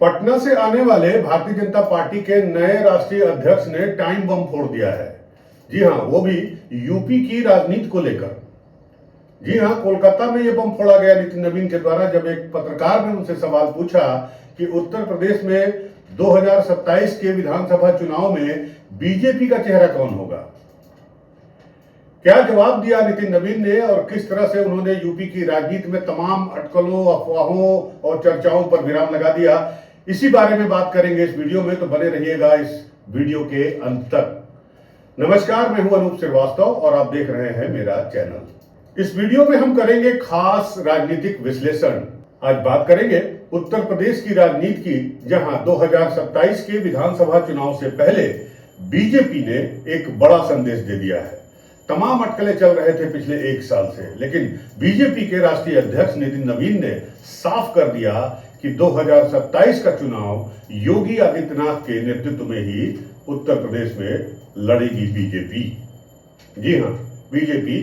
पटना से आने वाले भारतीय जनता पार्टी के नए राष्ट्रीय अध्यक्ष ने टाइम बम फोड़ दिया है। जी हां, वो भी यूपी की राजनीति को लेकर। जी हां, कोलकाता में ये बम फोड़ा गया नितिन नवीन के द्वारा, जब एक पत्रकार ने उनसे सवाल पूछा कि उत्तर प्रदेश में 2027 के विधानसभा चुनाव में बीजेपी का चेहरा कौन होगा। क्या जवाब दिया नितिन नवीन ने और किस तरह से उन्होंने यूपी की राजनीति में तमाम अटकलों, अफवाहों और चर्चाओं पर विराम लगा दिया, इसी बारे में बात करेंगे इस वीडियो में। तो बने रहिएगा इस वीडियो के अंत तक। नमस्कार, मैं हूं अनूप श्रीवास्तव और आप देख रहे हैं मेरा चैनल। इस वीडियो में हम करेंगे खास राजनीतिक विश्लेषण। आज बात करेंगे उत्तर प्रदेश की राजनीति की, जहां 2027 के विधानसभा चुनाव से पहले बीजेपी ने एक बड़ा संदेश दे दिया है। तमाम अटकलें चल रहे थे पिछले एक साल से, लेकिन बीजेपी के राष्ट्रीय अध्यक्ष नितिन नवीन ने साफ कर दिया कि 2027 का चुनाव योगी आदित्यनाथ के नेतृत्व में ही उत्तर प्रदेश में लड़ेगी बीजेपी। जी हां, बीजेपी।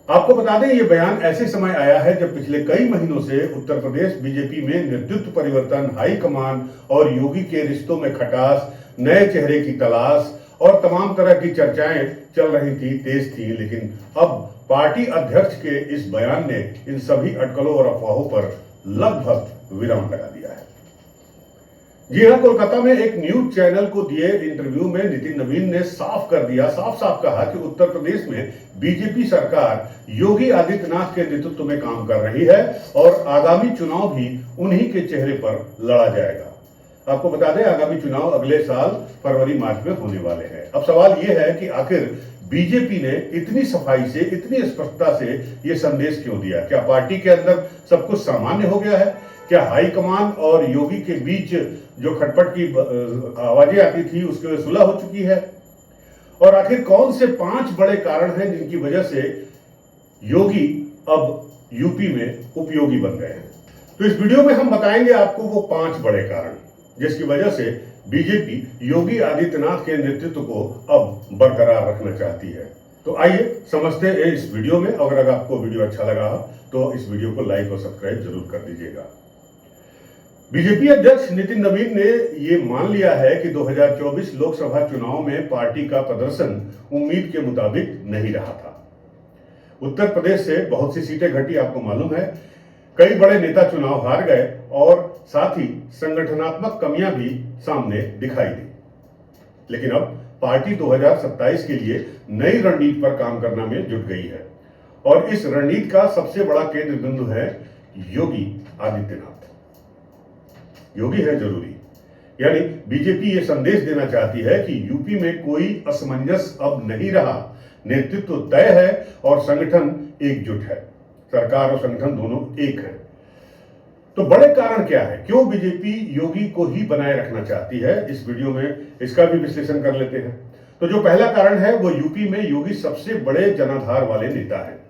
आपको बता दें, यह बयान ऐसे समय आया है जब पिछले कई महीनों से उत्तर प्रदेश बीजेपी में नेतृत्व परिवर्तन, हाईकमान और योगी के रिश्तों में खटास, नए चेहरे की तलाश और तमाम तरह की चर्चाएं चल रही थी, तेज थी। लेकिन अब पार्टी अध्यक्ष के इस बयान ने इन सभी अटकलों और अफवाहों पर लगभग विराम लगा दिया है। जी हां, कोलकाता में एक न्यूज चैनल को दिए इंटरव्यू में नितिन नवीन ने साफ कर दिया, साफ साफ कहा कि उत्तर प्रदेश में बीजेपी सरकार योगी आदित्यनाथ के नेतृत्व में काम कर रही है और आगामी चुनाव भी उन्हीं के चेहरे पर लड़ा जाएगा। आपको बता दें, आगामी चुनाव अगले साल फरवरी मार्च में होने वाले हैं। अब सवाल यह है कि आखिर बीजेपी ने इतनी सफाई से, इतनी स्पष्टता से यह संदेश क्यों दिया। क्या पार्टी के अंदर सब कुछ सामान्य हो गया है? क्या हाईकमान और योगी के बीच जो खटपट की आवाजें आती थी उसकी सुलह हो चुकी है? और आखिर कौन से 5 बड़े कारण हैं जिनकी वजह से योगी अब यूपी में उपयोगी बन गए हैं? तो इस वीडियो में हम बताएंगे आपको वो 5 बड़े कारण जिसकी वजह से बीजेपी योगी आदित्यनाथ के नेतृत्व को अब बरकरार रखना चाहती है। तो आइए समझते हैं इस वीडियो में। अगर आपको वीडियो अच्छा लगा तो इस वीडियो को लाइक और सब्सक्राइब जरूर कर दीजिएगा। बीजेपी अध्यक्ष नितिन नवीन ने ये मान लिया है कि 2024 लोकसभा चुनाव में पार्टी का प्रदर्शन उम्मीद के मुताबिक नहीं रहा था। उत्तर प्रदेश से बहुत सी सीटें घटी, आपको मालूम है। कई बड़े नेता चुनाव हार गए और साथ ही संगठनात्मक कमियां भी सामने दिखाई दी। लेकिन अब पार्टी 2027 के लिए नई रणनीति पर काम करने में जुट गई है और इस रणनीति का सबसे बड़ा केंद्र बिंदु है योगी आदित्यनाथ। योगी है जरूरी, यानी बीजेपी ये संदेश देना चाहती है कि यूपी में कोई असमंजस अब नहीं रहा। नेतृत्व तय है और संगठन एकजुट है। सरकार और संगठन दोनों एक है। तो बड़े कारण क्या है, क्यों बीजेपी योगी को ही बनाए रखना चाहती है? इस वीडियो में इसका भी विश्लेषण कर लेते हैं। तो जो पहला कारण है वो यूपी में योगी सबसे बड़े जनाधार वाले नेता है।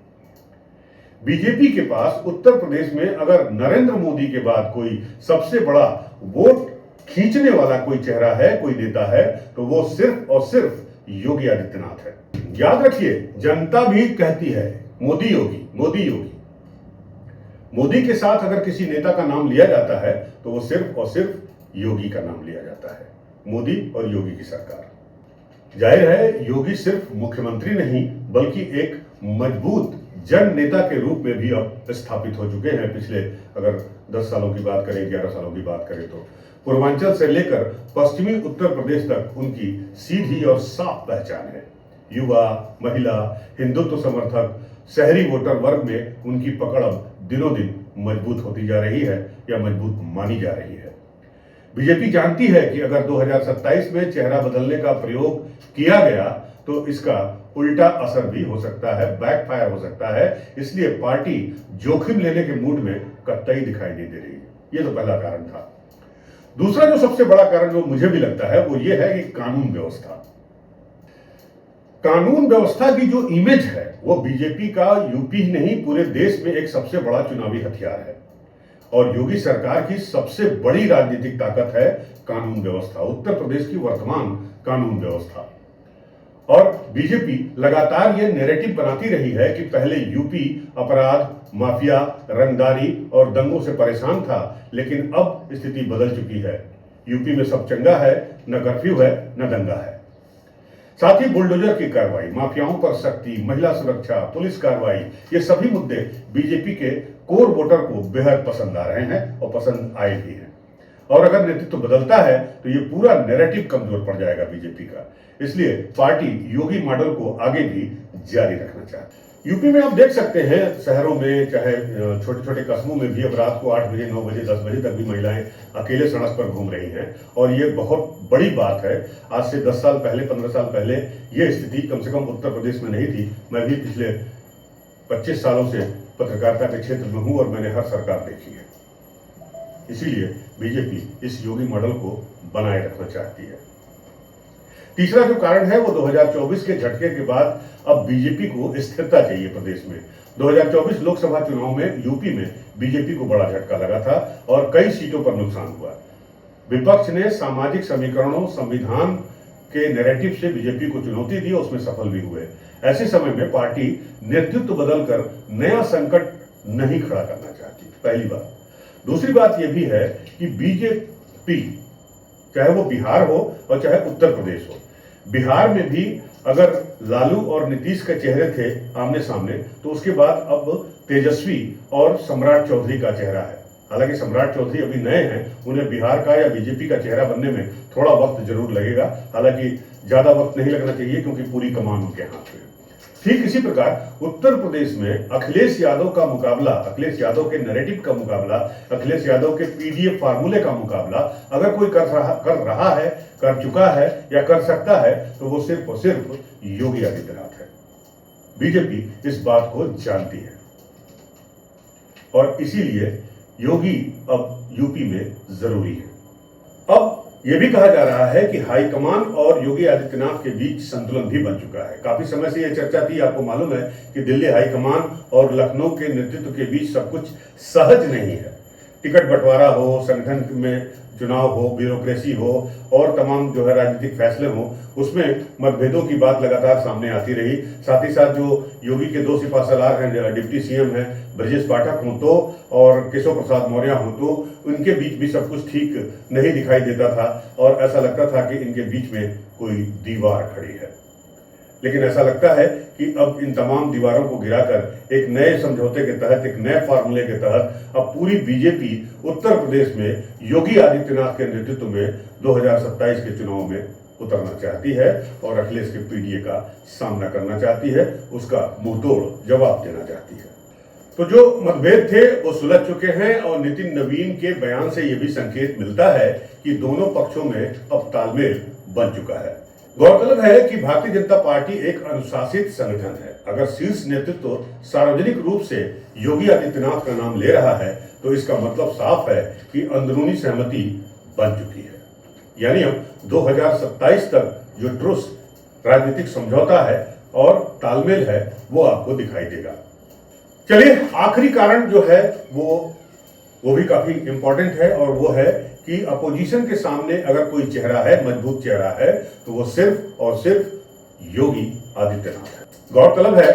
बीजेपी के पास उत्तर प्रदेश में अगर नरेंद्र मोदी के बाद कोई सबसे बड़ा वोट खींचने वाला कोई चेहरा है, कोई नेता है, तो वो सिर्फ और सिर्फ योगी आदित्यनाथ है। याद रखिए, जनता भी कहती है मोदी योगी, मोदी योगी। मोदी के साथ अगर किसी नेता का नाम लिया जाता है तो वो सिर्फ और सिर्फ योगी का नाम लिया जाता है। मोदी और योगी की सरकार। जाहिर है, योगी सिर्फ मुख्यमंत्री नहीं बल्कि एक मजबूत जन नेता के रूप में भी अब स्थापित हो चुके हैं। पिछले अगर 10 सालों की बात करें, 11 सालों की बात करें तो पूर्वांचल से लेकर पश्चिमी उत्तर प्रदेश तक उनकी सीधी और साफ पहचान है। युवा, महिला, हिंदुत्व समर्थक, शहरी वोटर वर्ग में उनकी पकड़ अब दिनों दिन मजबूत होती जा रही है या मजबूत मानी जा रही है। बीजेपी जानती है कि अगर 2027 में चेहरा बदलने का प्रयोग किया गया तो इसका उल्टा असर भी हो सकता है, बैकफायर हो सकता है। इसलिए पार्टी जोखिम लेने के मूड में कतई दिखाई नहीं दे रही है। यह तो पहला कारण था। दूसरा जो सबसे बड़ा कारण जो मुझे भी लगता है वो ये है कि कानून व्यवस्था। कानून व्यवस्था की जो इमेज है वो बीजेपी का यूपी ही नहीं पूरे देश में एक सबसे बड़ा चुनावी हथियार है और योगी सरकार की सबसे बड़ी राजनीतिक ताकत है कानून व्यवस्था, उत्तर प्रदेश की वर्तमान कानून व्यवस्था। और बीजेपी लगातार ये नैरेटिव बनाती रही है कि पहले यूपी अपराध, माफिया, रंगदारी और दंगों से परेशान था, लेकिन अब स्थिति बदल चुकी है। यूपी में सब चंगा है, न कर्फ्यू है न दंगा है। साथ ही बुलडोजर की कार्रवाई, माफियाओं पर सख्ती, महिला सुरक्षा, पुलिस कार्रवाई, ये सभी मुद्दे बीजेपी के कोर वोटर को बेहद पसंद आ रहे हैं और पसंद आए भी हैं। और अगर नेतृत्व बदलता है तो ये पूरा नैरेटिव कमजोर पड़ जाएगा बीजेपी का। इसलिए पार्टी योगी मॉडल को आगे भी जारी रखना चाहती है। यूपी में आप देख सकते हैं, शहरों में चाहे छोटे छोटे कस्बों में भी अब रात को 8 बजे 9 बजे 10 बजे तक भी महिलाएं अकेले सड़क पर घूम रही हैं। और ये बहुत बड़ी बात है। आज से 10 साल पहले 15 साल पहले ये स्थिति कम से कम उत्तर प्रदेश में नहीं थी। मैं भी पिछले 25 सालों से पत्रकारिता के क्षेत्र में हूं और मैंने हर सरकार देखी है। इसीलिए बीजेपी इस योगी मॉडल को बनाए रखना चाहती है। तीसरा जो कारण है वो 2024 के झटके के बाद अब बीजेपी को स्थिरता चाहिए प्रदेश में। 2024 लोकसभा चुनाव में यूपी में बीजेपी को बड़ा झटका लगा था और कई सीटों पर नुकसान हुआ। विपक्ष ने सामाजिक समीकरणों, संविधान के नैरेटिव से बीजेपी को चुनौती दी, उसमें सफल भी हुए। ऐसे समय में पार्टी नेतृत्व बदलकर नया संकट नहीं खड़ा करना चाहती, पहली बात। दूसरी बात यह भी है कि बीजेपी चाहे वो बिहार हो और चाहे उत्तर प्रदेश हो, बिहार में भी अगर लालू और नीतीश के चेहरे थे आमने सामने, तो उसके बाद अब तेजस्वी और सम्राट चौधरी का चेहरा है। हालांकि सम्राट चौधरी अभी नए हैं, उन्हें बिहार का या बीजेपी का चेहरा बनने में थोड़ा वक्त जरूर लगेगा। हालांकि ज्यादा वक्त नहीं लगना चाहिए क्योंकि पूरी कमान उनके हाथ में। ठीक इसी प्रकार उत्तर प्रदेश में अखिलेश यादव का मुकाबला, अखिलेश यादव के नैरेटिव का मुकाबला, अखिलेश यादव के पीडीएफ फार्मूले का मुकाबला अगर कोई कर रहा है, कर चुका है या कर सकता है तो वो सिर्फ और सिर्फ योगी आदित्यनाथ है। बीजेपी इस बात को जानती है और इसीलिए योगी अब यूपी में जरूरी है। अब यह भी कहा जा रहा है कि हाईकमान और योगी आदित्यनाथ के बीच संतुलन भी बन चुका है। काफी समय से यह चर्चा थी, आपको मालूम है कि दिल्ली हाईकमान और लखनऊ के नेतृत्व के बीच सब कुछ सहज नहीं है। टिकट बंटवारा हो, संगठन में चुनाव हो, ब्यूरोक्रेसी हो और तमाम जो है राजनीतिक फैसले हो, उसमें मतभेदों की बात लगातार सामने आती रही। साथ ही साथ जो योगी के दो सिपहसालार हैं, डिप्टी सीएम हैं ब्रजेश पाठक हों तो और केशव प्रसाद मौर्य हों तो, उनके बीच भी सब कुछ ठीक नहीं दिखाई देता था और ऐसा लगता था कि इनके बीच में कोई दीवार खड़ी है। लेकिन ऐसा लगता है कि अब इन तमाम दीवारों को गिराकर एक नए समझौते के तहत, एक नए फार्मूले के तहत अब पूरी बीजेपी उत्तर प्रदेश में योगी आदित्यनाथ के नेतृत्व में 2027 के चुनाव में उतरना चाहती है और अखिलेश के पीडीए का सामना करना चाहती है, उसका मुंहतोड़ जवाब देना चाहती है। तो जो मतभेद थे वो सुलझ चुके हैं और नितिन नवीन के बयान से यह भी संकेत मिलता है कि दोनों पक्षों में अब तालमेल बन चुका है। गौरतलब है कि भारतीय जनता पार्टी एक अनुशासित संगठन है। अगर शीर्ष नेतृत्व सार्वजनिक रूप से योगी आदित्यनाथ का नाम ले रहा है तो इसका मतलब साफ है कि अंदरूनी सहमति बन चुकी है। यानी अब 2027 तक जो ठोस राजनीतिक समझौता है और तालमेल है वो आपको दिखाई देगा। चलिए, आखिरी कारण जो है वो भी काफी इंपॉर्टेंट है और वो है कि अपोजिशन के सामने अगर कोई चेहरा है, मजबूत चेहरा है, तो वो सिर्फ और सिर्फ योगी आदित्यनाथ है। गौरतलब है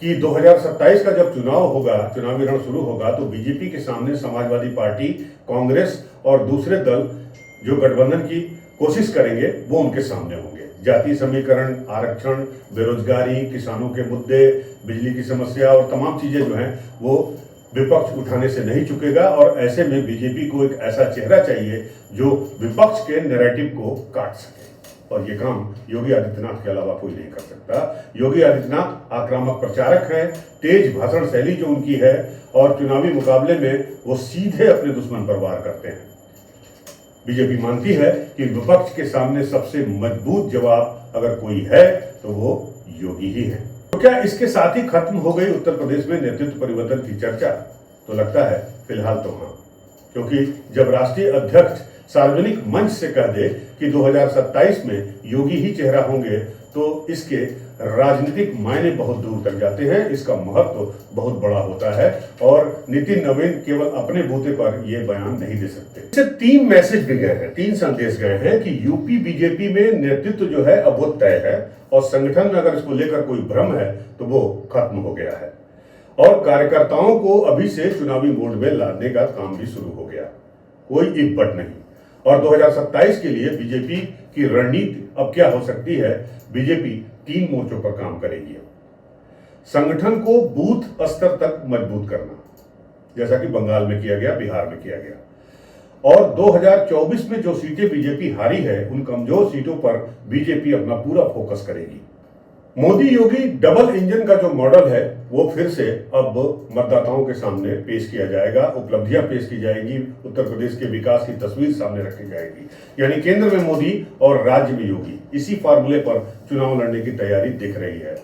कि 2027 का जब चुनाव होगा, चुनावी रण शुरू होगा, तो बीजेपी के सामने समाजवादी पार्टी, कांग्रेस और दूसरे दल जो गठबंधन की कोशिश करेंगे वो उनके सामने होंगे। जाति समीकरण, आरक्षण, बेरोजगारी, किसानों के मुद्दे, बिजली की समस्या और तमाम चीजें जो हैं वो विपक्ष उठाने से नहीं चुकेगा और ऐसे में बीजेपी को एक ऐसा चेहरा चाहिए जो विपक्ष के नैरेटिव को काट सके और ये काम योगी आदित्यनाथ के अलावा कोई नहीं कर सकता। योगी आदित्यनाथ आक्रामक प्रचारक हैं, तेज भाषण शैली जो उनकी है और चुनावी मुकाबले में वो सीधे अपने दुश्मन पर वार करते हैं। बीजेपी मानती है कि विपक्ष के सामने सबसे मजबूत जवाब अगर कोई है तो वो योगी ही है। तो क्या इसके साथ ही खत्म हो गई उत्तर प्रदेश में नेतृत्व परिवर्तन की चर्चा? तो लगता है फिलहाल तो हाँ, क्योंकि जब राष्ट्रीय अध्यक्ष सार्वजनिक मंच से कह दे कि 2027 में योगी ही चेहरा होंगे तो इसके राजनीतिक मायने बहुत दूर तक जाते हैं, इसका महत्व बहुत बड़ा होता है और नितिन नवीन केवल अपने बूते पर यह बयान नहीं दे सकते। इससे 3 मैसेज भी गए हैं, 3 संदेश गए हैं कि यूपी बीजेपी में नेतृत्व जो है अब वो तय है और संगठन में अगर इसको लेकर कोई भ्रम है तो वो खत्म हो गया है और कार्यकर्ताओं को अभी से चुनावी मोड में लाने का काम भी शुरू हो गया। कोई इफ बट नहीं। और 2027 के लिए बीजेपी की रणनीति अब क्या हो सकती है? बीजेपी 3 मोर्चों पर काम करेगी। संगठन को बूथ स्तर तक मजबूत करना, जैसा कि बंगाल में किया गया, बिहार में किया गया, और 2024 में जो सीटें बीजेपी हारी है उन कमजोर सीटों पर बीजेपी अपना पूरा फोकस करेगी। मोदी योगी डबल इंजन का जो मॉडल है वो फिर से अब मतदाताओं के सामने पेश किया जाएगा, उपलब्धियां पेश की जाएगी, उत्तर प्रदेश के विकास की तस्वीर सामने रखी जाएगी। यानी केंद्र में मोदी और राज्य में योगी, इसी फार्मूले पर चुनाव लड़ने की तैयारी दिख रही है।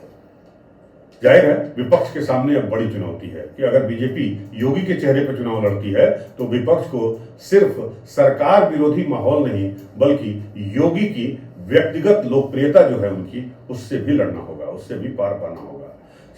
जाहिर है विपक्ष के सामने अब बड़ी चुनौती है कि अगर बीजेपी योगी के चेहरे पर चुनाव लड़ती है तो विपक्ष को सिर्फ सरकार विरोधी माहौल नहीं बल्कि योगी की व्यक्तिगत लोकप्रियता जो है उनकी, उससे भी लड़ना होगा, उससे भी पार पाना होगा।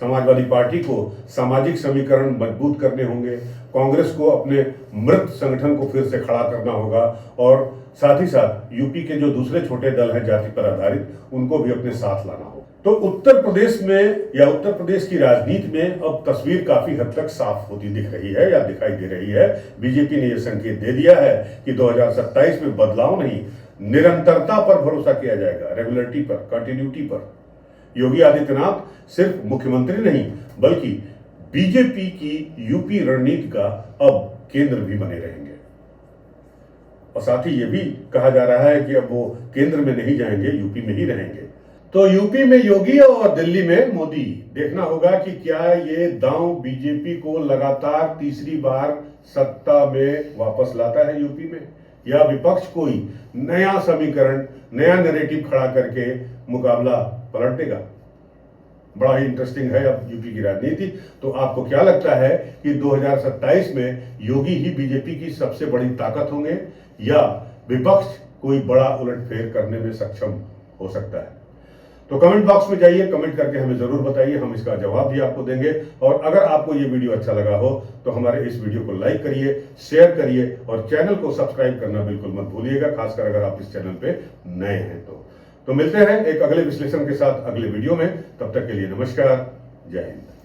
समाजवादी पार्टी को सामाजिक समीकरण मजबूत करने होंगे, कांग्रेस को अपने मृत संगठन को फिर से खड़ा करना होगा, और साथ ही साथ यूपी के जो दूसरे छोटे दल हैं जाति पर आधारित, उनको भी अपने साथ लाना होगा। तो उत्तर प्रदेश में या उत्तर प्रदेश की राजनीति में अब तस्वीर काफी हद तक साफ होती दिख रही है या दिखाई दे रही है। बीजेपी ने यह संकेत दे दिया है कि 2027 में बदलाव नहीं, निरंतरता पर भरोसा किया जाएगा, रेगुलरिटी पर, कंटिन्यूटी पर। योगी आदित्यनाथ सिर्फ मुख्यमंत्री नहीं बल्कि बीजेपी की यूपी रणनीति का अब केंद्र भी बने रहेंगे। और साथ ही यह भी कहा जा रहा है कि अब वो केंद्र में नहीं जाएंगे, यूपी में ही रहेंगे। तो यूपी में योगी और दिल्ली में मोदी, देखना होगा कि क्या ये दांव बीजेपी को लगातार तीसरी बार सत्ता में वापस लाता है यूपी में, या विपक्ष कोई नया समीकरण, नया नैरेटिव खड़ा करके मुकाबला पलट देगा। बड़ा ही इंटरेस्टिंग है अब यूपी की राजनीति। तो आपको क्या लगता है कि 2027 में योगी ही बीजेपी की सबसे बड़ी ताकत होंगे या विपक्ष कोई बड़ा उलटफेर करने में सक्षम हो सकता है? तो कमेंट बॉक्स में जाइए, कमेंट करके हमें जरूर बताइए, हम इसका जवाब भी आपको देंगे। और अगर आपको ये वीडियो अच्छा लगा हो तो हमारे इस वीडियो को लाइक करिए, शेयर करिए और चैनल को सब्सक्राइब करना बिल्कुल मत भूलिएगा, खासकर अगर आप इस चैनल पे नए हैं तो मिलते हैं एक अगले विश्लेषण के साथ अगले वीडियो में। तब तक के लिए नमस्कार, जय हिंद।